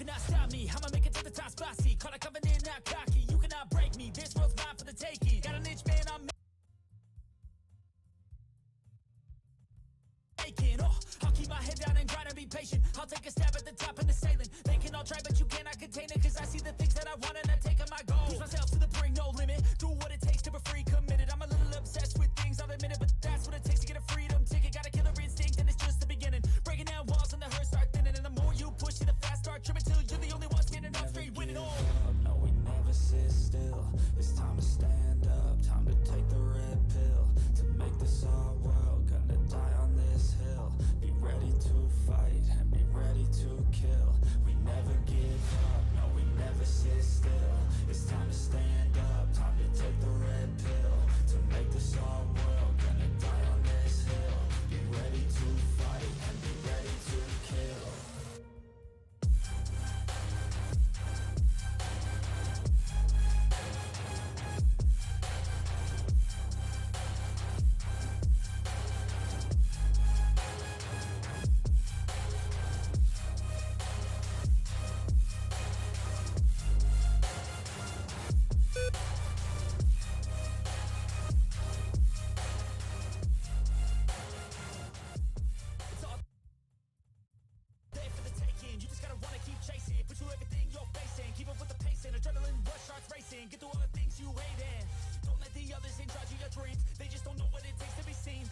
cannot stop me. I'ma make it to the top, spicy. Call a covenant, not cocky. You cannot break me. This world's mine for the taking. Got an itch, man, I'm making. Oh, I'll keep my head down and grind and be patient. I'll take a stab at the top and the sailing. They can all try, but you cannot contain it. Cause I see the things that I want and I take on my goals. Push myself to the brink, no limit. Do what it takes to be free, committed. I'm a little obsessed with things, I'll admit it. But that's what it takes to get a freedom ticket. Got a killer instinct and it's just the beginning. Breaking down walls and the hurt start thinning. And the more you push it, the fast start trimming. Till you're the only one standing up straight, winning all. No, we never sit still. It's time to stand up. Time to take the red pill. To make this our world. Gonna die on this hill. Be ready to fight and be ready to kill. We never give up. No, we never sit still. It's time to stand up. Time to take the red pill. To make this our world. Gonna die on this hill. Be ready to fight and be ready to kill. It's all there for the taking. You just gotta wanna keep chasing. Pursue everything you're facing. Keep up with the pace and adrenaline rush starts racing. Get through all the things you hate in. Don't let the others in charge of your dreams. They just don't know what it takes to be seen.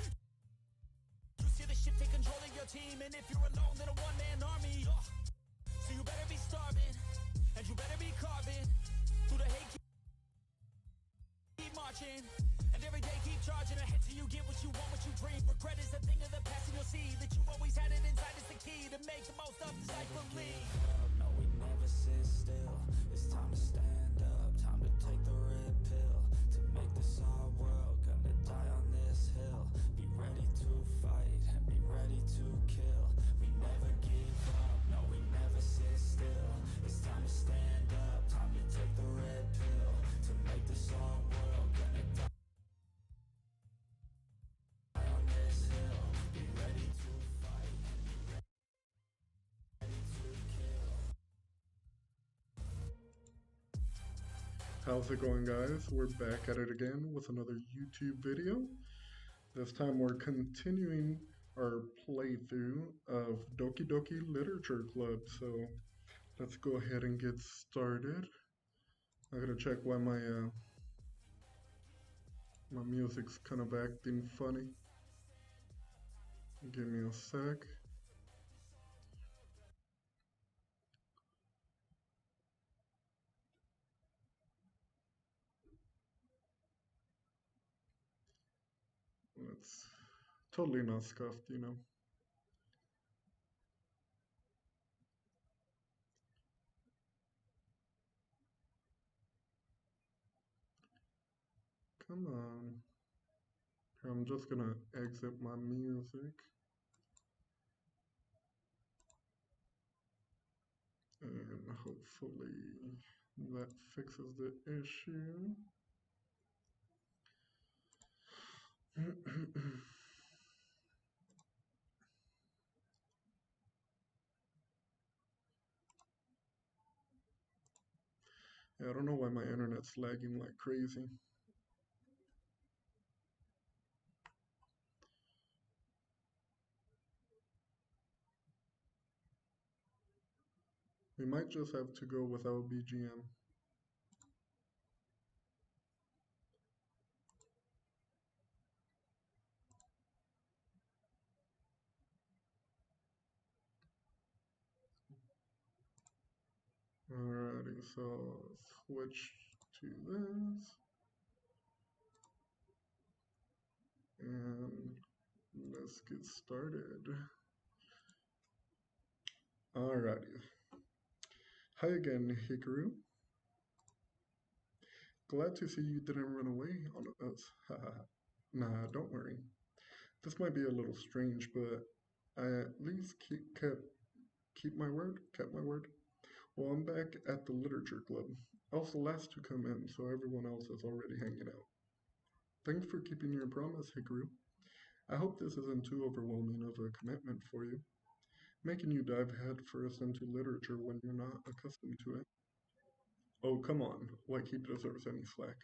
You see the ship take control of your team. And if you're alone, then a one-man army. So you better be starving. And you better be carving. Through the hate, keep marching. And every day keep charging ahead till you get what you want, what you dream. Regret is a thing of the past and you'll see that you've always had it inside. It's the key to make the most of this life believe. No, we never sit still. It's time to stand up. Time to take the red pill. To make this our world. Gonna die on this hill. Be ready to fight and be ready to kill. We never give up. No, we never sit still. It's time to stand up. Time to take the red pill. To make this our world. Gonna die on this hill. Be ready to fight and be ready to kill. How's it going, guys? We're back at it again with another YouTube video. This time we're continuing our playthrough of Doki Doki Literature Club. So let's go ahead and get started. I gotta check why my music's kind of acting funny. Give me a sec. It's totally not scuffed, you know. Come on. Here, I'm just gonna exit my music. And hopefully that fixes the issue. Yeah, I don't know why my internet's lagging like crazy. We might just have to go without BGM. Alrighty, so switch to this. And let's get started. Alrighty. Hi again, Hikaru. Glad to see you didn't run away on us. Haha. Nah, don't worry. This might be a little strange, but I at least kept my word. Well, I'm back at the literature club. I was the last to come in, so everyone else is already hanging out. Thanks for keeping your promise, Hikaru. I hope this isn't too overwhelming of a commitment for you. making you dive headfirst into literature when you're not accustomed to it. Oh, come on, like he deserves any slack.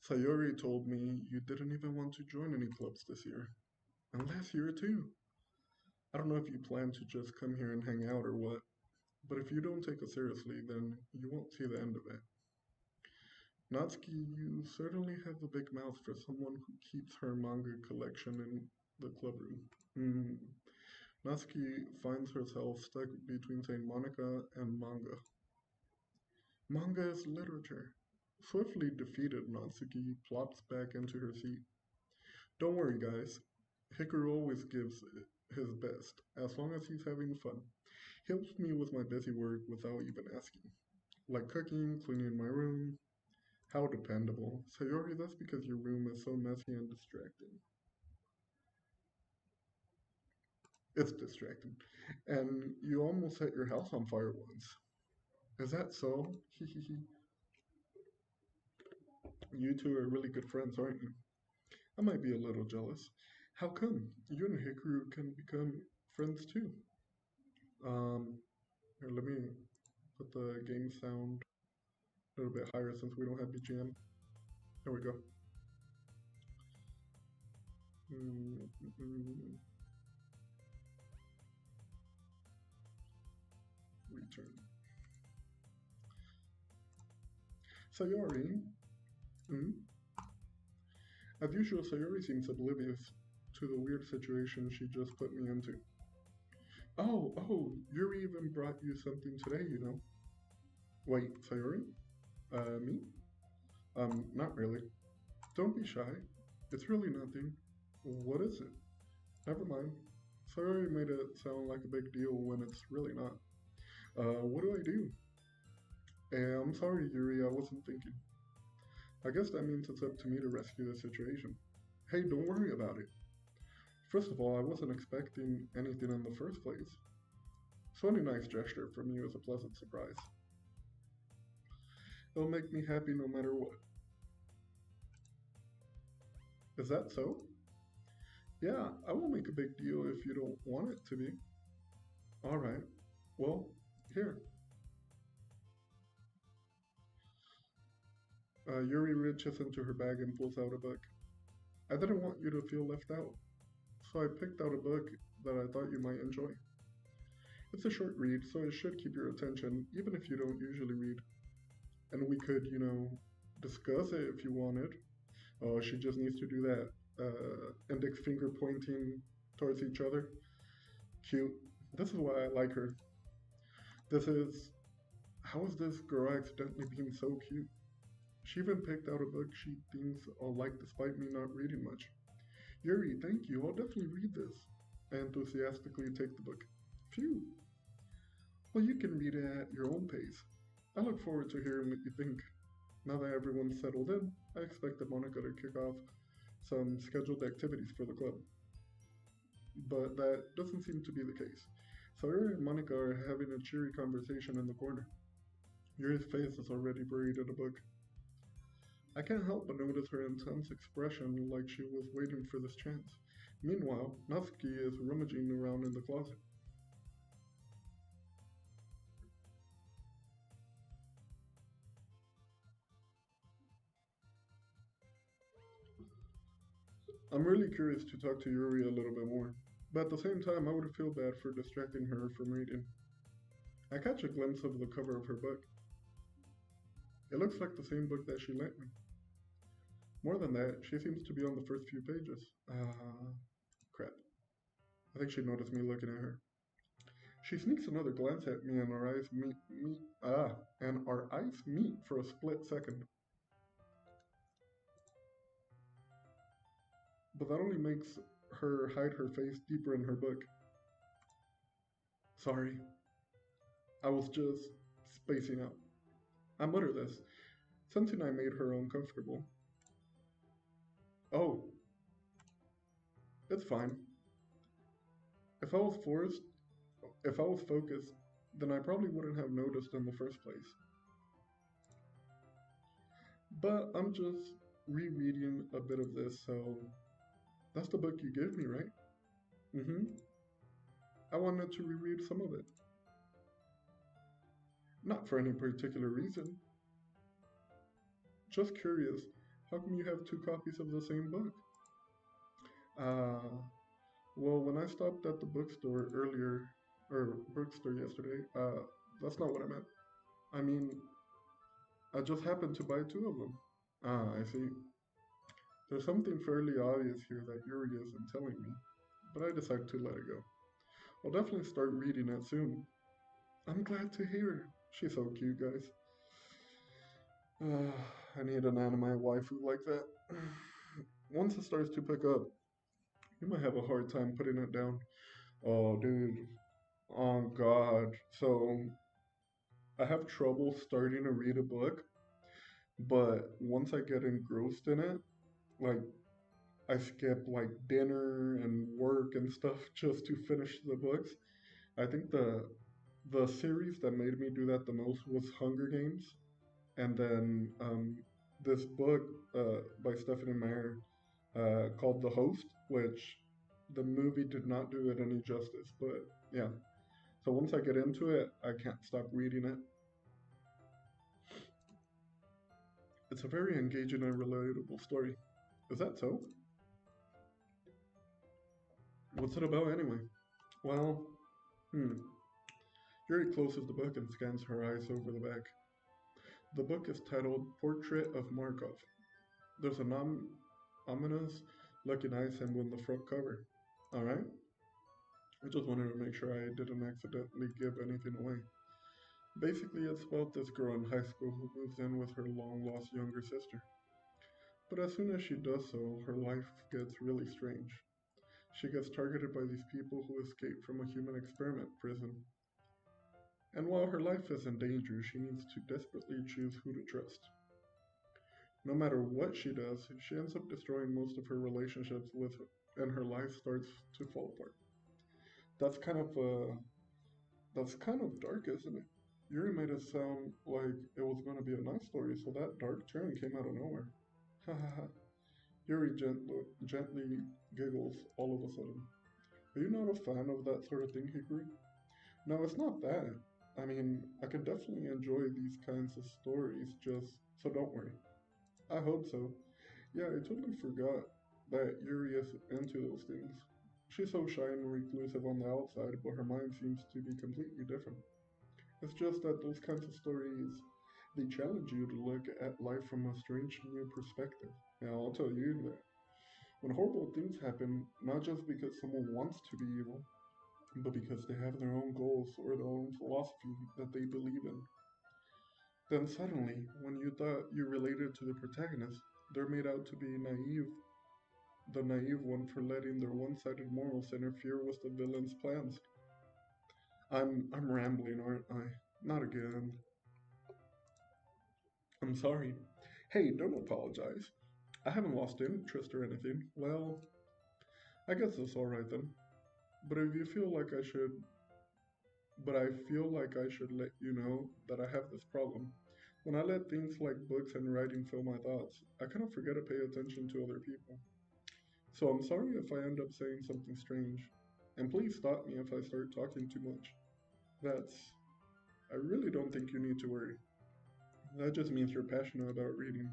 Sayori told me you didn't even want to join any clubs this year. And last year too. I don't know if you plan to just come here and hang out or what, but if you don't take us seriously, then you won't see the end of it. Natsuki, you certainly have a big mouth for someone who keeps her manga collection in the club room. Hmm. Natsuki finds herself stuck between saying Monica and manga. Manga is literature. Swiftly defeated, Natsuki plops back into her seat. Don't worry, guys. Hikaru always gives his best, as long as he's having fun. He helps me with my busy work without even asking. Like cooking, cleaning my room. How dependable. Sayori, that's because your room is so messy and distracting. It's distracting. And you almost set your house on fire once. Is that so? You two are really good friends, aren't you? I might be a little jealous. How come? You and Hikaru can become friends too. Um, Here, let me put the game sound a little bit higher since we don't have BGM. There we go. Mm, mm, mm. Return. Sayori. Mm. As usual, Sayori seems oblivious to the weird situation she just put me into. Oh, Yuri even brought you something today, you know. Wait, Sayori? Me? Not really. Don't be shy. It's really nothing. What is it? Never mind. Sayori made it sound like a big deal when it's really not. What do I do? I'm sorry, Yuri, I wasn't thinking. I guess that means it's up to me to rescue the situation. Hey, don't worry about it. First of all, I wasn't expecting anything in the first place. So any nice gesture from you is a pleasant surprise. It'll make me happy no matter what. Is that so? Yeah, I won't make a big deal if you don't want it to be. Alright. Well, here. Yuri reaches into her bag and pulls out a book. I didn't want you to feel left out, so I picked out a book that I thought you might enjoy. It's a short read, so it should keep your attention, even if you don't usually read. And we could, discuss it if you wanted. Oh, she just needs to do that index finger pointing towards each other. Cute. This is why I like her. This is. How is this girl accidentally being so cute? She even picked out a book she thinks I'll like despite me not reading much. Yuri, thank you. I'll definitely read this. I enthusiastically take the book. Phew. Well, you can read it at your own pace. I look forward to hearing what you think. Now that everyone's settled in, I expect Monica to kick off some scheduled activities for the club. But that doesn't seem to be the case. Sawyer and Monica are having a cheery conversation in the corner. Yuri's face is already buried in a book. I can't help but notice her intense expression like she was waiting for this chance. Meanwhile, Natsuki is rummaging around in the closet. I'm really curious to talk to Yuri a little bit more, but at the same time, I would feel bad for distracting her from reading. I catch a glimpse of the cover of her book. It looks like the same book that she lent me. More than that, she seems to be on the first few pages. Crap. I think she noticed me looking at her. She sneaks another glance at me and our eyes meet for a split second. But that only makes her hide her face deeper in her book. Sorry. I was just spacing out. I mutter this, sensing I made her uncomfortable. Oh, it's fine. If I was forced, if I was focused, then I probably wouldn't have noticed in the first place. But I'm just rereading a bit of this, so that's the book you gave me, right? Mm-hmm. I wanted to reread some of it. Not for any particular reason, just curious. How come you have two copies of the same book? Uh, well, when I stopped at the bookstore earlier, or bookstore yesterday, that's not what I meant. I mean, I just happened to buy two of them. Ah, I see. There's something fairly obvious here that Yuri isn't telling me, but I decided to let it go. I'll definitely start reading it soon. I'm glad to hear. She's so cute, guys. I need an anime waifu like that. Once it starts to pick up, you might have a hard time putting it down. Oh, dude. Oh, God. So, I have trouble starting to read a book, but once I get engrossed in it, like, I skip like dinner and work and stuff just to finish the books. I think the series that made me do that the most was Hunger Games, and then this book by Stephanie Meyer called The Host, which the movie did not do it any justice. But yeah, so once I get into it, I can't stop reading it. It's a very engaging and relatable story. Is that so? What's it about anyway? Well, hmm. Yuri closes the book and scans her eyes over the back. The book is titled Portrait of Markov. There's an ominous looking eye symbol in the front cover. Alright? I just wanted to make sure I didn't accidentally give anything away. Basically, it's about this girl in high school who moves in with her long lost younger sister. But as soon as she does so, her life gets really strange. She gets targeted by these people who escaped from a human experiment prison. And while her life is in danger, she needs to desperately choose who to trust. No matter what she does, she ends up destroying most of her relationships with her, and her life starts to fall apart. That's kind of that's kind of dark, isn't it? Yuri made it sound like it was going to be a nice story, so that dark turn came out of nowhere. Ha ha ha. Yuri gently giggles all of a sudden. Are you not a fan of that sort of thing, Hikari? No, it's not that. I mean, I can definitely enjoy these kinds of stories, just so don't worry. I hope so. Yeah, I totally forgot that Yuri is into those things. She's so shy and reclusive on the outside, but her mind seems to be completely different. It's just that those kinds of stories, they challenge you to look at life from a strange new perspective. And I'll tell you that when horrible things happen, not just because someone wants to be evil, but because they have their own goals or their own philosophy that they believe in, then suddenly, when you thought you related to the protagonist, they're made out to be naive, the naive one for letting their one-sided morals interfere with the villain's plans. I'm rambling, aren't I? Not again. I'm sorry. Hey, don't apologize. I haven't lost interest or anything. Well, I guess that's alright then. But if you feel like I should, but I feel like I should let you know that I have this problem. When I let things like books and writing fill my thoughts, I kind of forget to pay attention to other people. So I'm sorry if I end up saying something strange. And please stop me if I start talking too much. That's. I really don't think you need to worry. That just means you're passionate about reading.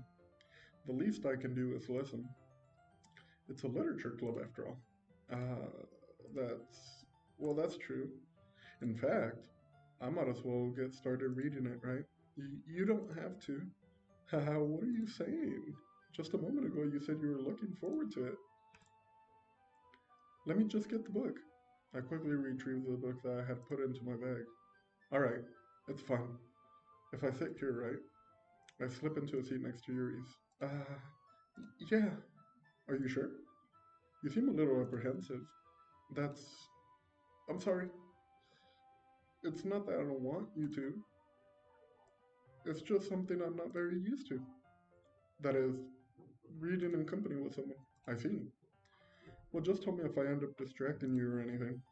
The least I can do is listen. It's a literature club after all. That's. Well, that's true. In fact, I might as well get started reading it, right? You don't have to. Haha, what are you saying? Just a moment ago you said you were looking forward to it. Let me just get the book. I quickly retrieved the book that I had put into my bag. Alright, it's fine. If I sit here, right? I slip into a seat next to Yuri's. Yeah. Are you sure? You seem a little apprehensive. That's. I'm sorry. It's not that I don't want you to. It's just something I'm not very used to. That is, reading in company with someone. I see. Well, just tell me if I end up distracting you or anything.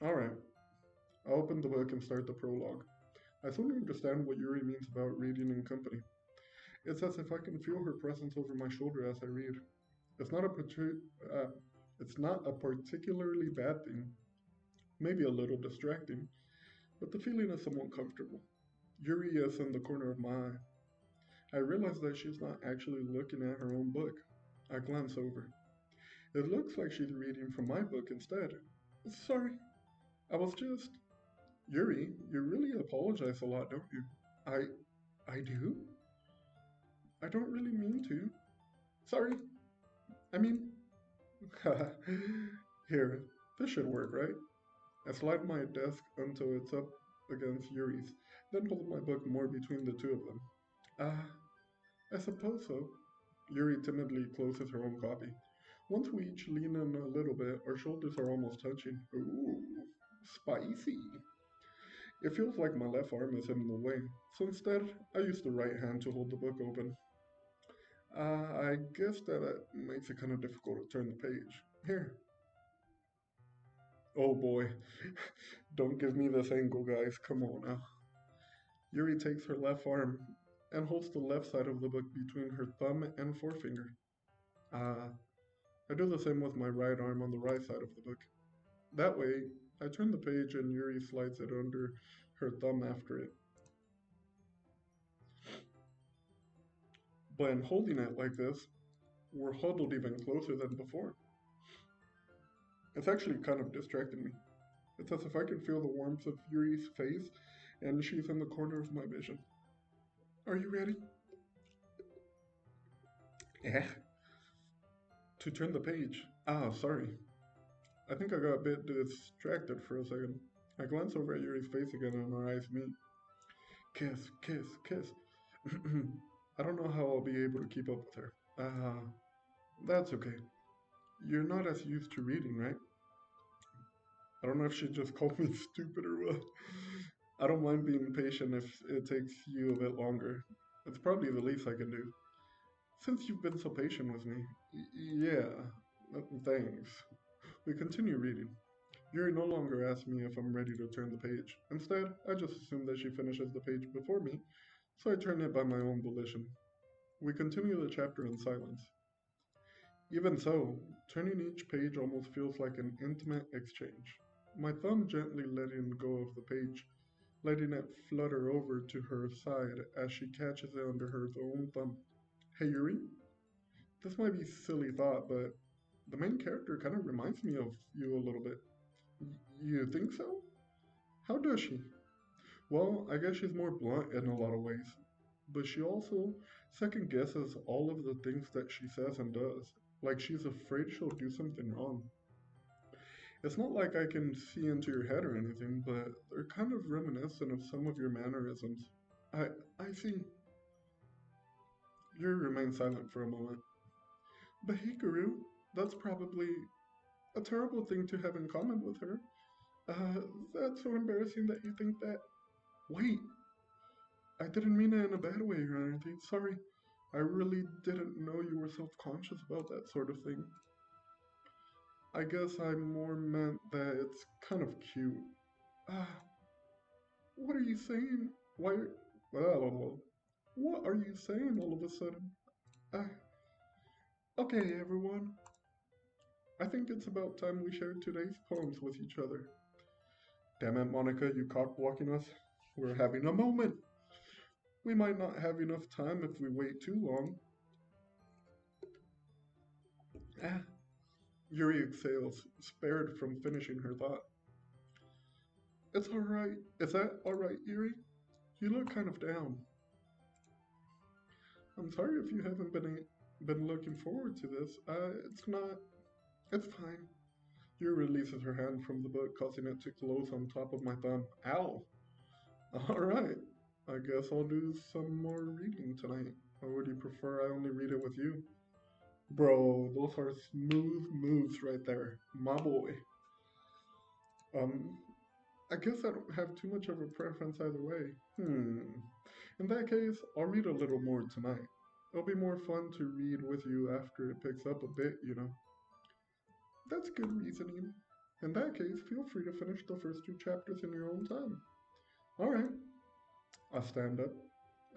Alright. I open the book and start the prologue. I soon understand what Yuri means about reading in company. It's as if I can feel her presence over my shoulder as I read. It's not a it's not a particularly bad thing. maybe a little distracting, but the feeling is somewhat comfortable. Yuri is in the corner of my eye. I realize that she's not actually looking at her own book. I glance over. It looks like she's reading from my book instead. Sorry, I was just. Yuri, you really apologize a lot, don't you? I do? I don't really mean to. Sorry. I mean, here, this should work, right? I slide my desk until it's up against Yuri's, then hold my book more between the two of them. I suppose so. Yuri timidly closes her own copy. Once we each lean in a little bit, our shoulders are almost touching. Ooh, spicy. It feels like my left arm is in the way, so instead, I use the right hand to hold the book open. I guess that makes it kind of difficult to turn the page. Here. Oh boy. Don't give me this angle, guys. Come on now. Yuri takes her left arm and holds the left side of the book between her thumb and forefinger. Uh, I do the same with my right arm on the right side of the book. That way, I turn the page and Yuri slides it under her thumb after it. But in holding it like this, we're huddled even closer than before. It's actually kind of distracting me. It's as if I can feel the warmth of Yuri's face and she's in the corner of my vision. Are you ready? Yeah. To turn the page. Sorry. I think I got a bit distracted for a second. I glance over at Yuri's face again and our eyes meet. Kiss, kiss, kiss. I don't know how I'll be able to keep up with her. That's okay. You're not as used to reading, right? I don't know if she just called me stupid or what. I don't mind being patient if it takes you a bit longer. It's probably the least I can do. Since you've been so patient with me. Yeah, thanks. We continue reading. Yuri no longer asks me if I'm ready to turn the page. Instead, I just assume that she finishes the page before me, so I turn it by my own volition. We continue the chapter in silence. Even so, turning each page almost feels like an intimate exchange. My thumb gently letting go of the page, letting it flutter over to her side as she catches it under her own thumb. Hey Yuri, this might be a silly thought, but the main character kind of reminds me of you a little bit. You think so? How does she? Well, I guess she's more blunt in a lot of ways, but she also second guesses all of the things that she says and does, like she's afraid she'll do something wrong. It's not like I can see into your head or anything, but they're kind of reminiscent of some of your mannerisms. I I see. Yuri remains silent for a moment. But Hikaru, that's probably a terrible thing to have in common with her. That's so embarrassing that you think that. Wait, I didn't mean it in a bad way or anything. Sorry. I really didn't know you were self-conscious about that sort of thing. I guess I more meant that it's kind of cute. Ah, what are you saying? Why? Well, what are you saying all of a sudden? Ah, okay, everyone. I think it's about time we shared today's poems with each other. Damn it, Monica, you cock blocking us. We're having a moment. We might not have enough time if we wait too long. Ah, Yuri exhales, spared from finishing her thought. It's alright. Is that alright, Yuri? You look kind of down. I'm sorry if you haven't been looking forward to this. It's not. It's fine. Yuri releases her hand from the book, causing it to close on top of my thumb. Ow! Alright. I guess I'll do some more reading tonight. Or would you prefer I only read it with you? Bro, those are smooth moves right there. My boy. Um, I guess I don't have too much of a preference either way. In that case, I'll read a little more tonight. It'll be more fun to read with you after it picks up a bit, you know. That's good reasoning. In that case, feel free to finish the first two chapters in your own time. Alright. I stand up.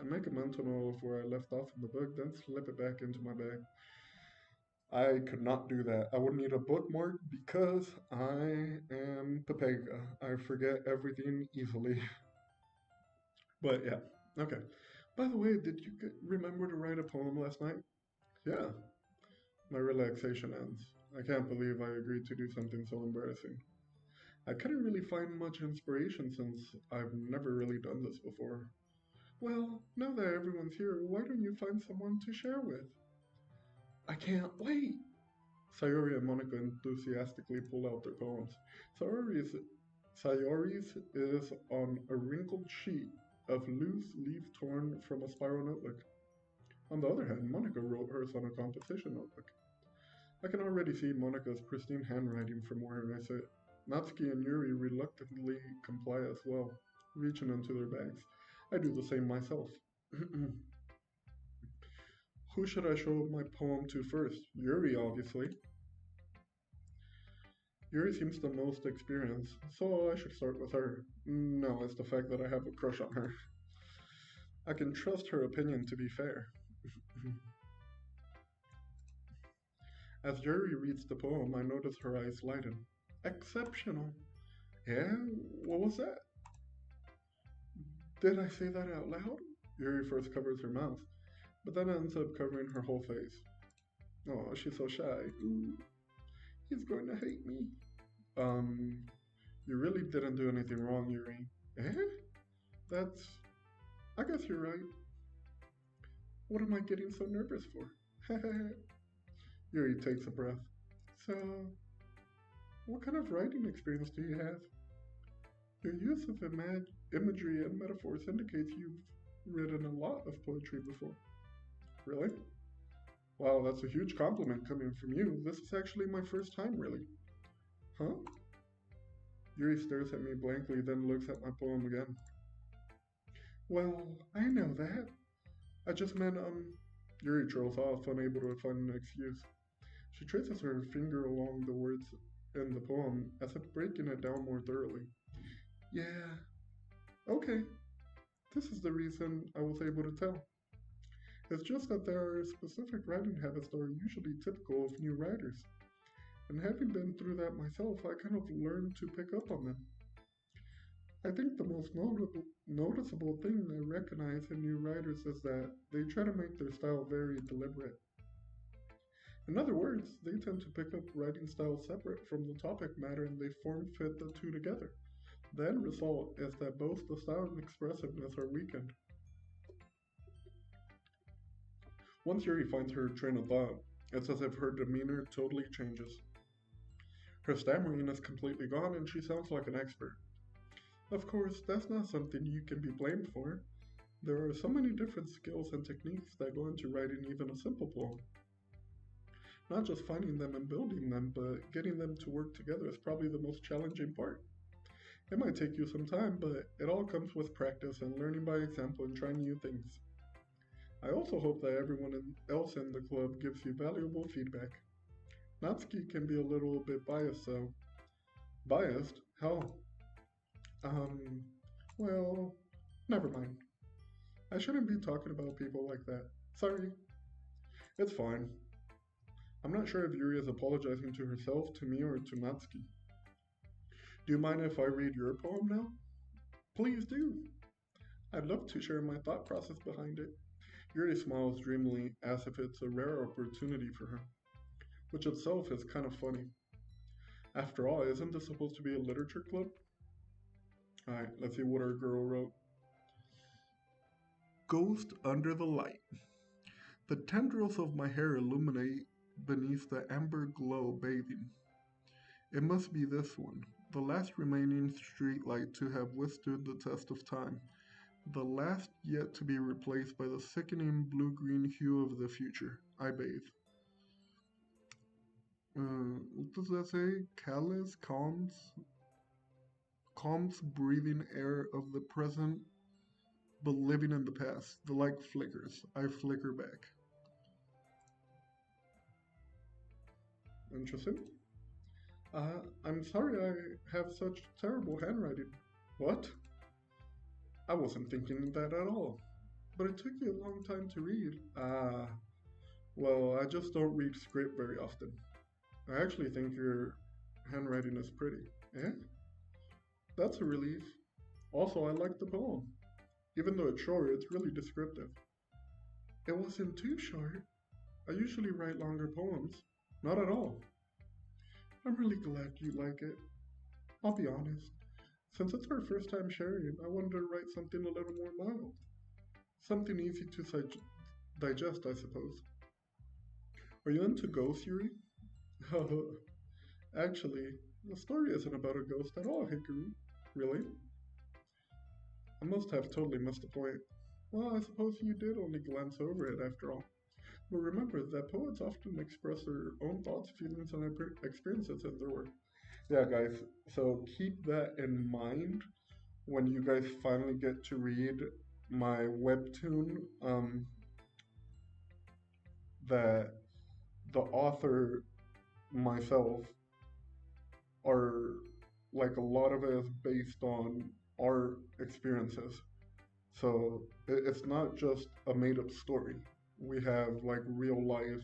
I make a mental note of where I left off in the book, then slip it back into my bag. I could not do that. I would need a bookmark because I am Pepega. I forget everything easily. But yeah, okay. By the way, did you remember to write a poem last night? Yeah, my relaxation ends. I can't believe I agreed to do something so embarrassing. I couldn't really find much inspiration since I've never really done this before. Well, now that everyone's here, why don't you find someone to share with? I can't wait! Sayori and Monica enthusiastically pull out their poems. Sayori's is on a wrinkled sheet of loose leaf torn from a spiral notebook. On the other hand, Monica wrote hers on a composition notebook. I can already see Monica's pristine handwriting from where I sit. Natsuki and Yuri reluctantly comply as well, reaching into their bags. I do the same myself. Who should I show my poem to first? Yuri, obviously. Yuri seems the most experienced, so I should start with her. No, it's the fact that I have a crush on her. I can trust her opinion to be fair. As Yuri reads the poem, I notice her eyes lighten. Exceptional. Yeah? What was that? Did I say that out loud? Yuri first covers her mouth, but then ends up covering her whole face. Oh, she's so shy. Ooh, he's going to hate me. You really didn't do anything wrong, Yuri. Eh? That's... I guess you're right. What am I getting so nervous for? Yuri takes a breath. So, what kind of writing experience do you have? Your use of imagery and metaphors indicates you've written a lot of poetry before. Really? Wow, that's a huge compliment coming from you. This is actually my first time, really. Huh? Yuri stares at me blankly, then looks at my poem again. Well, I know that. I just meant, Yuri trails off, unable to find an excuse. She traces her finger along the words in the poem, as if breaking it down more thoroughly. Yeah. Okay. This is the reason I was able to tell. It's just that there are specific writing habits that are usually typical of new writers. And having been through that myself, I kind of learned to pick up on them. I think the most noticeable thing I recognize in new writers is that they try to make their style very deliberate. In other words, they tend to pick up writing styles separate from the topic matter and they form fit the two together. The end result is that both the style and expressiveness are weakened. Once Yuri finds her train of thought, it's as if her demeanor totally changes. Her stammering is completely gone and she sounds like an expert. Of course, that's not something you can be blamed for. There are so many different skills and techniques that go into writing even a simple poem. Not just finding them and building them, but getting them to work together is probably the most challenging part. It might take you some time, but it all comes with practice and learning by example and trying new things. I also hope that everyone else in the club gives you valuable feedback. Natsuki can be a little bit biased, though. Biased? How? Well, never mind. I shouldn't be talking about people like that. Sorry. It's fine. I'm not sure if Yuri is apologizing to herself, to me, or to Natsuki. Do you mind if I read your poem now? Please do. I'd love to share my thought process behind it. Yuri smiles dreamily as if it's a rare opportunity for her, which itself is kind of funny. After all, isn't this supposed to be a literature club? Alright, let's see what our girl wrote. Ghost under the light. The tendrils of my hair illuminate beneath the amber glow bathing. It must be this one, the last remaining streetlight to have withstood the test of time, the last yet to be replaced by the sickening blue-green hue of the future. I bathe. What does that say? Callous, calms breathing air of the present, but living in the past. The light flickers. I flicker back. Interesting. I'm sorry I have such terrible handwriting. What? I wasn't thinking that at all. But it took you a long time to read. Well, I just don't read script very often. I actually think your handwriting is pretty. Eh? That's a relief. Also, I like the poem. Even though it's short, it's really descriptive. It wasn't too short. I usually write longer poems. Not at all. I'm really glad you like it. I'll be honest. Since it's our first time sharing, I wanted to write something a little more mild. Something easy to digest, I suppose. Are you into ghost theory? Actually, the story isn't about a ghost at all, Hikaru. Really? I must have totally missed the point. Well, I suppose you did only glance over it after all. But remember that poets often express their own thoughts, feelings, and experiences in their work. Yeah, guys, so keep that in mind when you guys finally get to read my webtoon that the author, myself, are like a lot of it is based on our experiences. So it's not just a made up story. We have like real life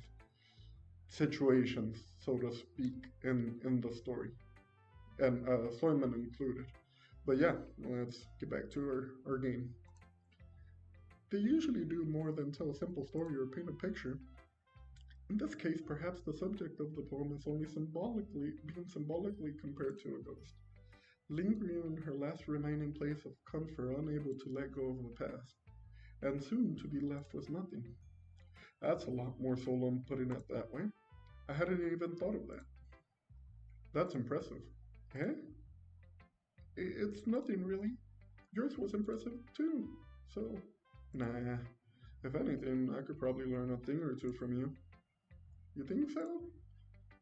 situations, so to speak, in the story, and Soyman included. But yeah, let's get back to our game. They usually do more than tell a simple story or paint a picture. In this case, perhaps the subject of the poem is only symbolically compared to a ghost, lingering in her last remaining place of comfort, unable to let go of the past, and soon to be left with nothing. That's a lot more solemn putting it that way. I hadn't even thought of that. That's impressive. Eh? It's nothing really. Yours was impressive too. So, nah. If anything, I could probably learn a thing or two from you. You think so?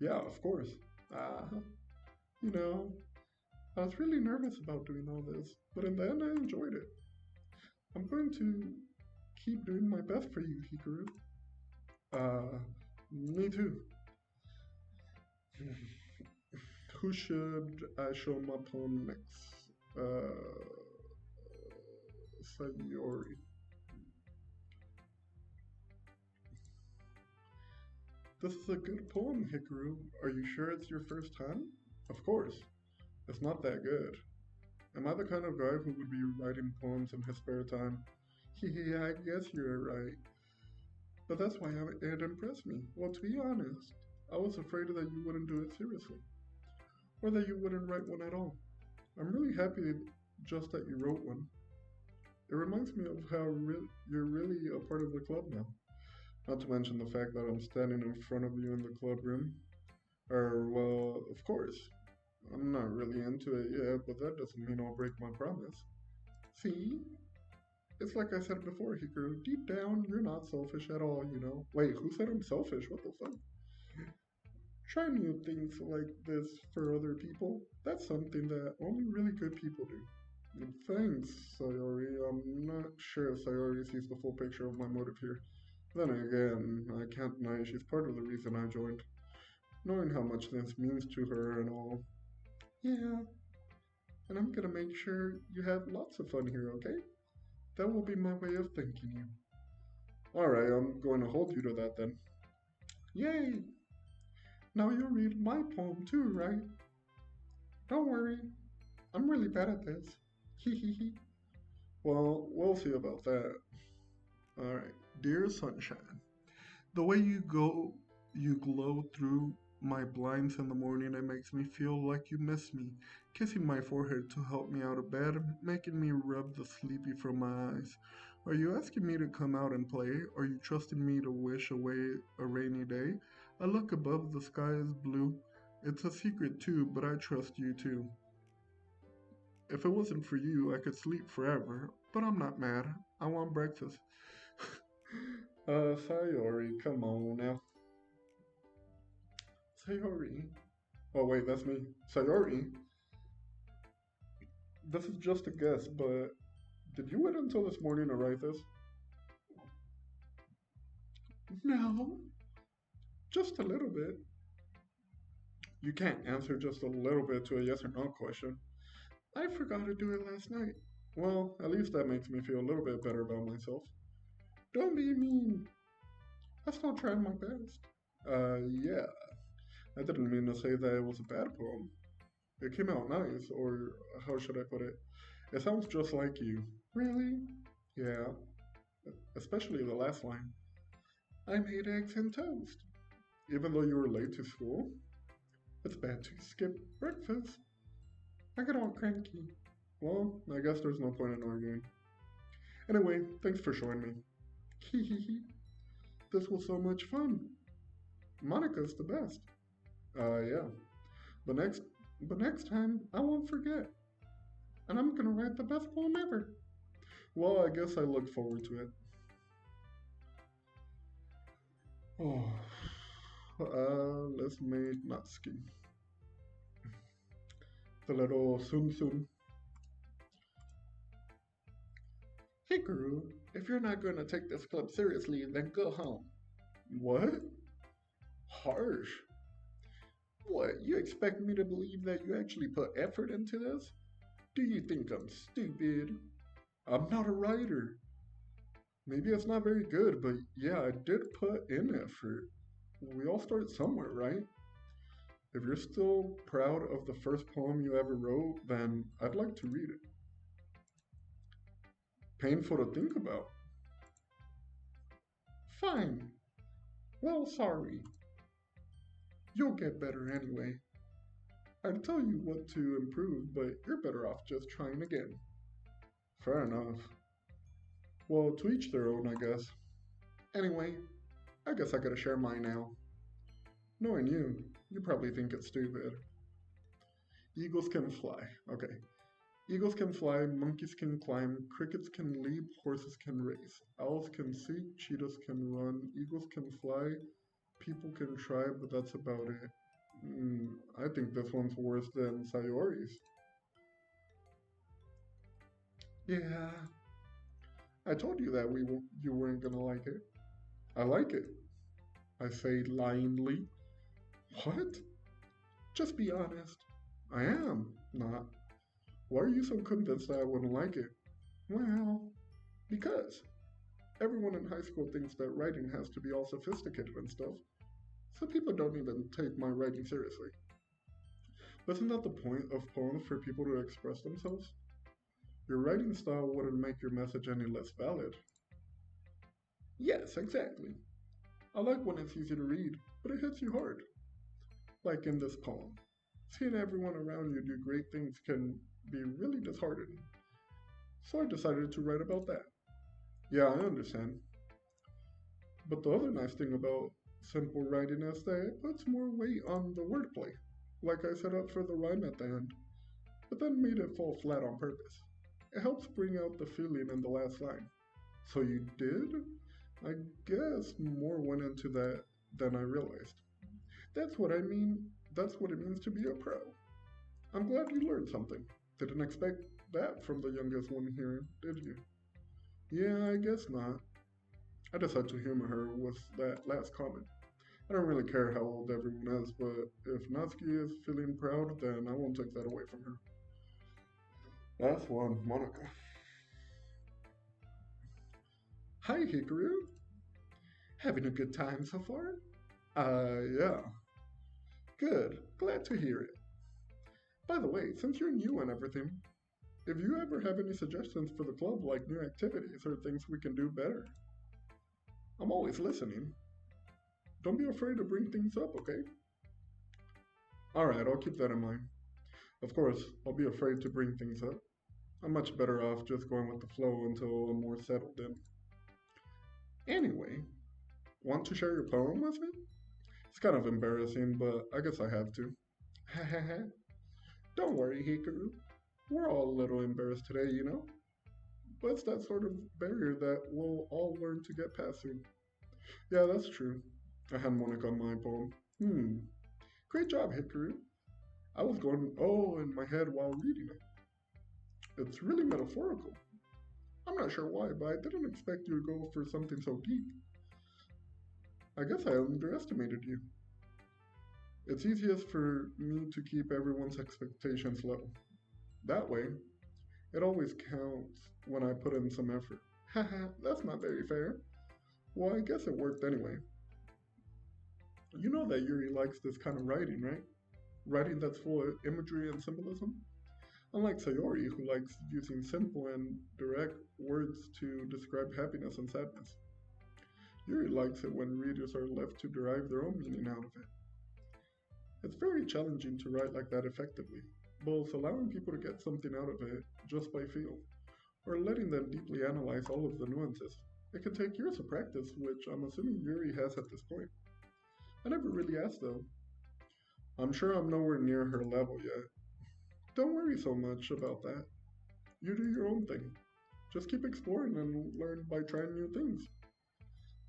Yeah, of course. You know, I was really nervous about doing all this, but in the end, I enjoyed it. I'm going to keep doing my best for you, Hikaru. Me too. Who should I show my poem next? Sayori. This is a good poem, Hikaru. Are you sure it's your first time? Of course. It's not that good. Am I the kind of guy who would be writing poems in his spare time? Hehe, I guess you're right. But that's why it impressed me. Well, to be honest, I was afraid that you wouldn't do it seriously, or that you wouldn't write one at all. I'm really happy just that you wrote one. It reminds me of how you're really a part of the club now. Not to mention the fact that I'm standing in front of you in the club room. Well, of course. I'm not really into it yet, but that doesn't mean I'll break my promise. See? It's like I said before, Hikaru. Deep down, you're not selfish at all, you know? Wait, who said I'm selfish? What the fuck? Try new things like this for other people. That's something that only really good people do. Thanks, Sayori. I'm not sure if Sayori sees the full picture of my motive here. Then again, I can't deny she's part of the reason I joined. Knowing how much this means to her and all. Yeah, and I'm gonna make sure you have lots of fun here, okay? That will be my way of thanking you. Alright, I'm going to hold you to that then. Yay! Now you'll read my poem too, right? Don't worry, I'm really bad at this. Hee hee hee. Well, we'll see about that. Alright, dear sunshine, the way you glow through my blinds in the morning, it makes me feel like you miss me, kissing my forehead to help me out of bed, making me rub the sleepy from my eyes. Are you asking me to come out and play? Are you trusting me to wish away a rainy day? I look above, the sky is blue. It's a secret too, but I trust you too. If it wasn't for you, I could sleep forever, but I'm not mad. I want breakfast. Sayori, come on now. Sayori. Oh, wait, that's me. Sayori. This is just a guess, but did you wait until this morning to write this? No, just a little bit. You can't answer just a little bit to a yes or no question. I forgot to do it last night. Well, at least that makes me feel a little bit better about myself. Don't be mean. I still tried my best. Yeah. I didn't mean to say that it was a bad poem. It came out nice, or how should I put it? It sounds just like you. Really? Yeah, especially the last line. I made eggs and toast. Even though you were late to school, it's bad to skip breakfast. I get all cranky. Well, I guess there's no point in arguing. Anyway, thanks for showing me. Hee hee hee. This was so much fun. Monica's the best. Yeah. But next time I won't forget. And I'm gonna write the best poem ever. Well, I guess I look forward to it. Oh, let's make Natsuki. The little Tsum Tsum. Hey, Guru, if you're not gonna take this club seriously, then go home. What? Harsh. What, you expect me to believe that you actually put effort into this? Do you think I'm stupid? I'm not a writer. Maybe it's not very good, but yeah, I did put in effort. We all start somewhere, right? If you're still proud of the first poem you ever wrote, then I'd like to read it. Painful to think about. Fine. Well, sorry. You'll get better anyway. I'd tell you what to improve, but you're better off just trying again. Fair enough. Well, to each their own, I guess. Anyway, I guess I gotta share mine now. Knowing you probably think it's stupid. Eagles can fly. Okay. Eagles can fly, monkeys can climb, crickets can leap, horses can race, owls can seek, cheetahs can run, eagles can fly, people can try, but that's about it. I think this one's worse than Sayori's. Yeah, I told you that you weren't gonna like it. I like it. I say lyingly. What? Just be honest. I am not. Why are you so convinced that I wouldn't like it? Well, because everyone in high school thinks that writing has to be all sophisticated and stuff, so people don't even take my writing seriously. But isn't that the point of poems for people to express themselves? Your writing style wouldn't make your message any less valid. Yes, exactly. I like when it's easy to read, but it hits you hard. Like in this poem. Seeing everyone around you do great things can be really disheartening. So I decided to write about that. Yeah, I understand. But the other nice thing about simple writing is that it puts more weight on the wordplay, like I set up for the rhyme at the end, but then made it fall flat on purpose. It helps bring out the feeling in the last line. So you did? I guess more went into that than I realized. That's what I mean. That's what it means to be a pro. I'm glad you learned something. Didn't expect that from the youngest one here, did you? Yeah, I guess not. I just had to humor her with that last comment. I don't really care how old everyone is, but if Natsuki is feeling proud, then I won't take that away from her. That's one, Monica. Hi, Hikaru. Having a good time so far? Yeah. Good. Glad to hear it. By the way, since you're new and everything, if you ever have any suggestions for the club, like new activities or things we can do better, I'm always listening. Don't be afraid to bring things up, okay? Alright, I'll keep that in mind. Of course, I'll be afraid to bring things up. I'm much better off just going with the flow until I'm more settled in. Anyway, want to share your poem with me? It's kind of embarrassing, but I guess I have to. Don't worry, Hikaru. We're all a little embarrassed today, you know? But it's that sort of barrier that we'll all learn to get past soon. Yeah, that's true. I had Monica on my poem. Great job, Hikaru. I was going, oh, in my head while reading it. It's really metaphorical. I'm not sure why, but I didn't expect you to go for something so deep. I guess I underestimated you. It's easiest for me to keep everyone's expectations low. That way, it always counts when I put in some effort. Haha, that's not very fair. Well, I guess it worked anyway. You know that Yuri likes this kind of writing, right? Writing that's full of imagery and symbolism? Unlike Sayori, who likes using simple and direct words to describe happiness and sadness. Yuri likes it when readers are left to derive their own meaning out of it. It's very challenging to write like that effectively, both allowing people to get something out of it just by feel, or letting them deeply analyze all of the nuances. It can take years of practice, which I'm assuming Yuri has at this point. I never really asked though. I'm sure I'm nowhere near her level yet. Don't worry so much about that. You do your own thing. Just keep exploring and learn by trying new things.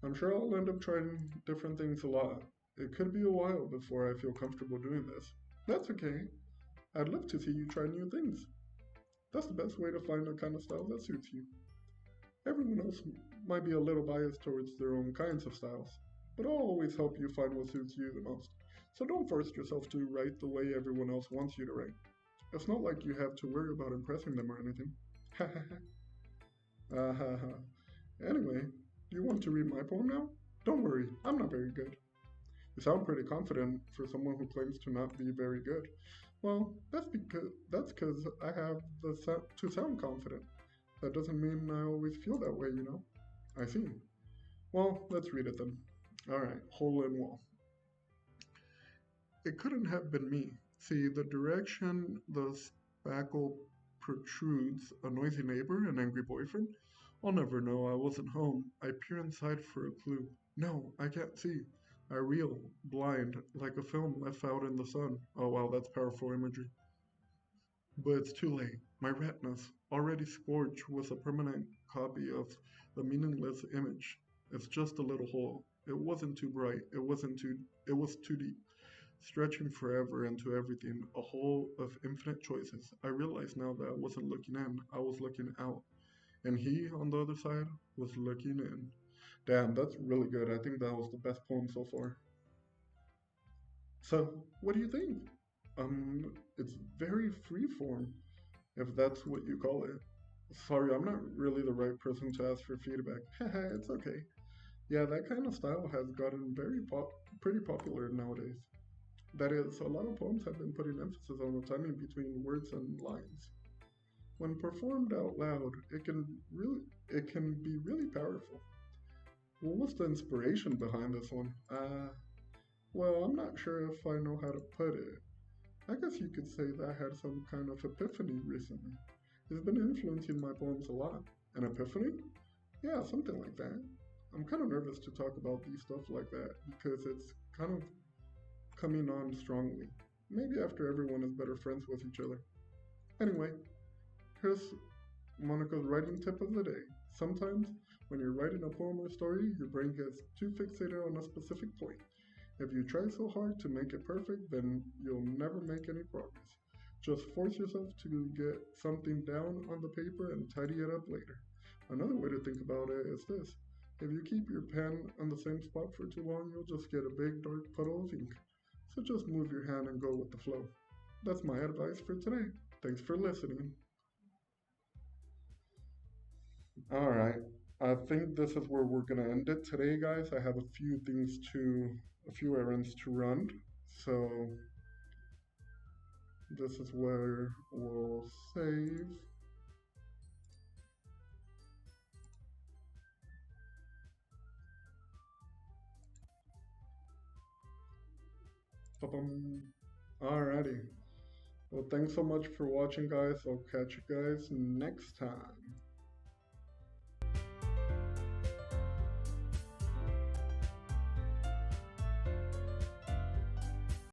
I'm sure I'll end up trying different things a lot. It could be a while before I feel comfortable doing this. That's okay. I'd love to see you try new things. That's the best way to find the kind of style that suits you. Everyone else might be a little biased towards their own kinds of styles, but I'll always help you find what suits you the most. So don't force yourself to write the way everyone else wants you to write. It's not like you have to worry about impressing them or anything. Ha ha ha. Ah ha ha. Anyway, you want to read my poem now? Don't worry, I'm not very good. You sound pretty confident for someone who claims to not be very good. Well, that's because I have to sound confident. That doesn't mean I always feel that way, you know? I see. Well, let's read it then. Alright, hole in wall. It couldn't have been me. See, the direction the spackle protrudes, a noisy neighbor, an angry boyfriend? I'll never know. I wasn't home. I peer inside for a clue. No, I can't see. I reel, blind, like a film left out in the sun. Oh wow, that's powerful imagery. But it's too late. My retinas, already scorched with a permanent copy of the meaningless image. It's just a little hole. It wasn't too bright. It was too deep. Stretching forever into everything, a hole of infinite choices. I realized now that I wasn't looking in, I was looking out. And he, on the other side, was looking in. Damn, that's really good. I think that was the best poem so far. So, what do you think? It's very freeform, if that's what you call it. Sorry, I'm not really the right person to ask for feedback. Haha, it's okay. Yeah, that kind of style has gotten pretty popular nowadays. That is, a lot of poems have been putting emphasis on the timing between words and lines. When performed out loud, it can be really powerful. What was the inspiration behind this one? Well, I'm not sure if I know how to put it. I guess you could say that I had some kind of epiphany recently. It's been influencing my poems a lot. An epiphany? Yeah, something like that. I'm kind of nervous to talk about these stuff like that because it's kind of coming on strongly. Maybe after everyone is better friends with each other. Anyway, here's Monica's writing tip of the day. Sometimes, when you're writing a poem or story, your brain gets too fixated on a specific point. If you try so hard to make it perfect, then you'll never make any progress. Just force yourself to get something down on the paper and tidy it up later. Another way to think about it is this. If you keep your pen on the same spot for too long, you'll just get a big dark puddle of ink. So just move your hand and go with the flow. That's my advice for today. Thanks for listening. Alright, I think this is where we're gonna end it today, guys. I have a few errands to run. So this is where we'll save. Ba-bum. Alrighty. Well, thanks so much for watching, guys. I'll catch you guys next time.